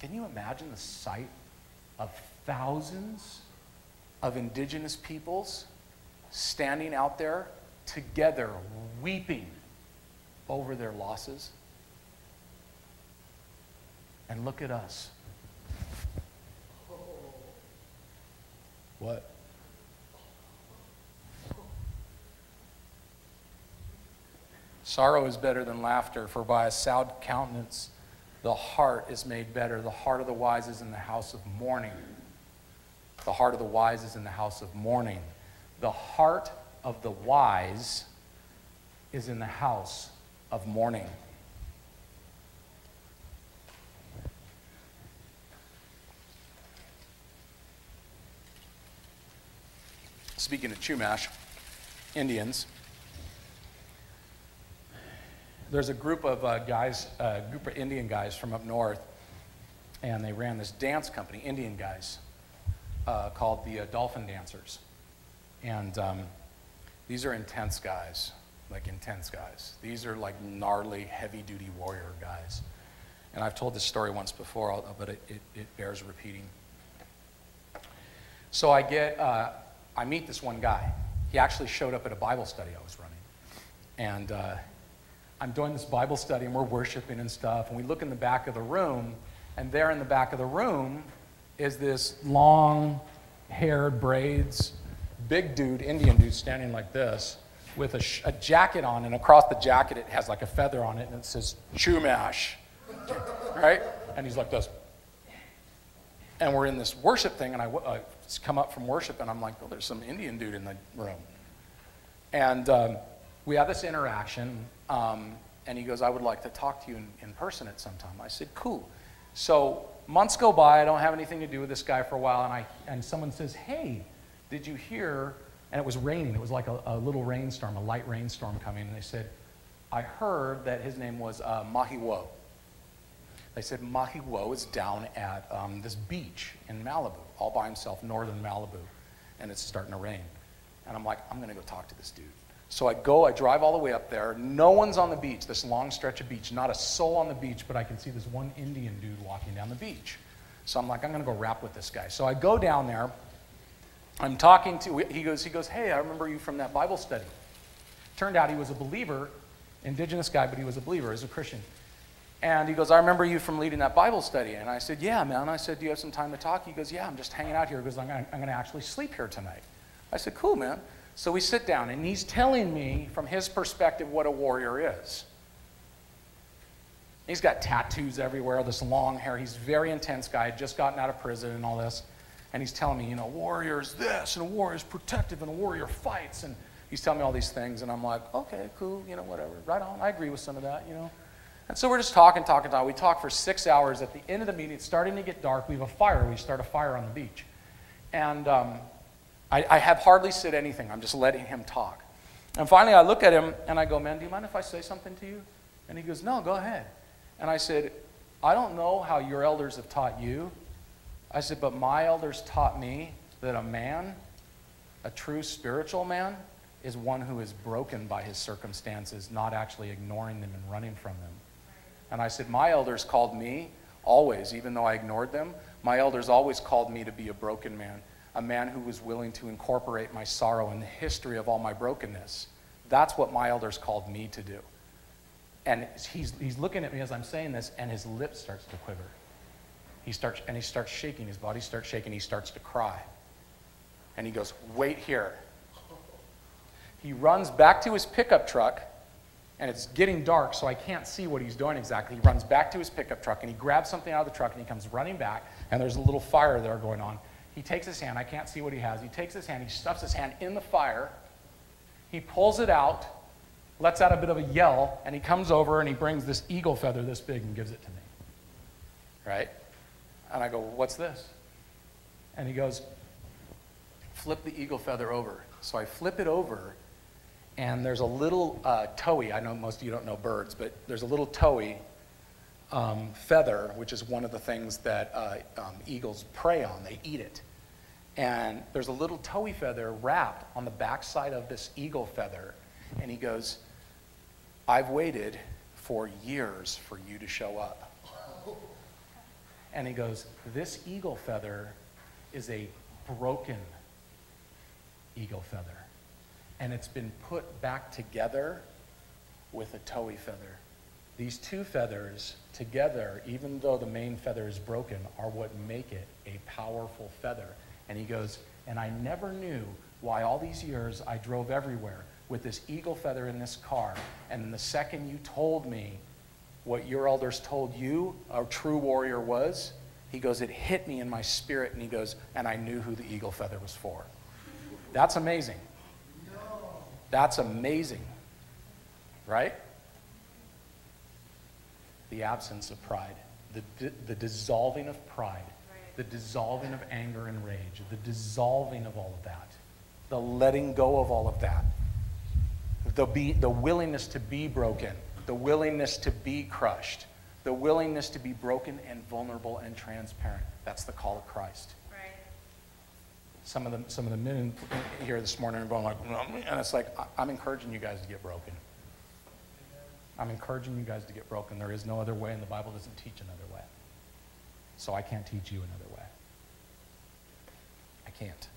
can you imagine the sight of thousands of indigenous peoples standing out there together, weeping over their losses? And look at us. What? Sorrow is better than laughter, for by a sad countenance the heart is made better. The heart of the wise is in the house of mourning. The heart of the wise is in the house of mourning. The heart of the wise is in the house of mourning. Speaking of Chumash, Indians, there's a group of Indian guys from up north, and they ran this dance company, Indian guys, called the Dolphin Dancers. And these are intense guys, like intense guys. These are like gnarly, heavy-duty warrior guys. And I've told this story once before, but it bears repeating. So I meet this one guy. He actually showed up at a Bible study I was running. And I'm doing this Bible study, and we're worshiping and stuff, and we look in the back of the room, and there in the back of the room is this long-haired braids, big dude, Indian dude, standing like this, with a jacket on, and across the jacket it has like a feather on it, and it says, Chumash, right? And he's like this. And we're in this worship thing, and I come up from worship, and I'm like, oh, there's some Indian dude in the room. And we have this interaction, and he goes, I would like to talk to you in person at some time. I said, cool. So months go by, I don't have anything to do with this guy for a while, and someone says, hey, did you hear, and it was raining, it was like a little rainstorm, a light rainstorm coming, and they said, I heard that his name was Mahiwo. They said Mahiwo is down at this beach in Malibu, all by himself, northern Malibu, and it's starting to rain. And I'm like, I'm going to go talk to this dude. So I drive all the way up there. No one's on the beach, this long stretch of beach, not a soul on the beach, but I can see this one Indian dude walking down the beach. So I'm like, I'm going to go rap with this guy. So I go down there. I'm talking to, he goes, hey, I remember you from that Bible study. Turned out he was a believer, indigenous guy, but he was a believer, he was a Christian. And he goes, I remember you from leading that Bible study. And I said, yeah, man. I said, do you have some time to talk? He goes, yeah, I'm just hanging out here because I'm going to actually sleep here tonight. I said, cool, man. So we sit down, and he's telling me from his perspective what a warrior is. He's got tattoos everywhere, this long hair. He's a very intense guy, just gotten out of prison and all this. And he's telling me, warrior's this, and a warrior's protective, and a warrior fights. And he's telling me all these things, and I'm like, okay, cool, whatever. Right on. I agree with some of that, And so we're just talking. We talk for 6 hours. At the end of the meeting, it's starting to get dark. We have a fire. We start a fire on the beach. And I have hardly said anything. I'm just letting him talk. And finally, I look at him, and I go, man, do you mind if I say something to you? And he goes, no, go ahead. And I said, I don't know how your elders have taught you. I said, but my elders taught me that a man, a true spiritual man, is one who is broken by his circumstances, not actually ignoring them and running from them. And I said, my elders called me always, even though I ignored them, my elders always called me to be a broken man, a man who was willing to incorporate my sorrow and the history of all my brokenness. That's what my elders called me to do. And he's looking at me as I'm saying this, and his lip starts to quiver. He starts shaking, his body starts shaking, he starts to cry. And he goes, wait here. He runs back to his pickup truck, and it's getting dark, so I can't see what he's doing exactly. He runs back to his pickup truck, and he grabs something out of the truck, and he comes running back, and there's a little fire there going on. He takes his hand. I can't see what he has. He takes his hand. He stuffs his hand in the fire. He pulls it out, lets out a bit of a yell, and he comes over, and he brings this eagle feather this big and gives it to me. Right? And I go, what's this? And he goes, flip the eagle feather over. So I flip it over, and there's a little towhee. I know most of you don't know birds, but there's a little towhee feather, which is one of the things that eagles prey on. They eat it. And there's a little towhee feather wrapped on the backside of this eagle feather. And he goes, I've waited for years for you to show up. And he goes, this eagle feather is a broken eagle feather. And it's been put back together with a towie feather. These two feathers together, even though the main feather is broken, are what make it a powerful feather. And he goes, and I never knew why all these years I drove everywhere with this eagle feather in this car. And the second you told me what your elders told you a true warrior was, he goes, it hit me in my spirit. And he goes, and I knew who the eagle feather was for. That's amazing. That's amazing. Right? The absence of pride, the dissolving of pride, the dissolving of anger and rage, the dissolving of all of that, the letting go of all of that, the willingness to be broken, the willingness to be crushed, the willingness to be broken and vulnerable and transparent. That's the call of Christ. Right. Some of the men here this morning are going like, and it's like, I'm encouraging you guys to get broken. I'm encouraging you guys to get broken. There is no other way, and the Bible doesn't teach another way. So I can't teach you another way. I can't.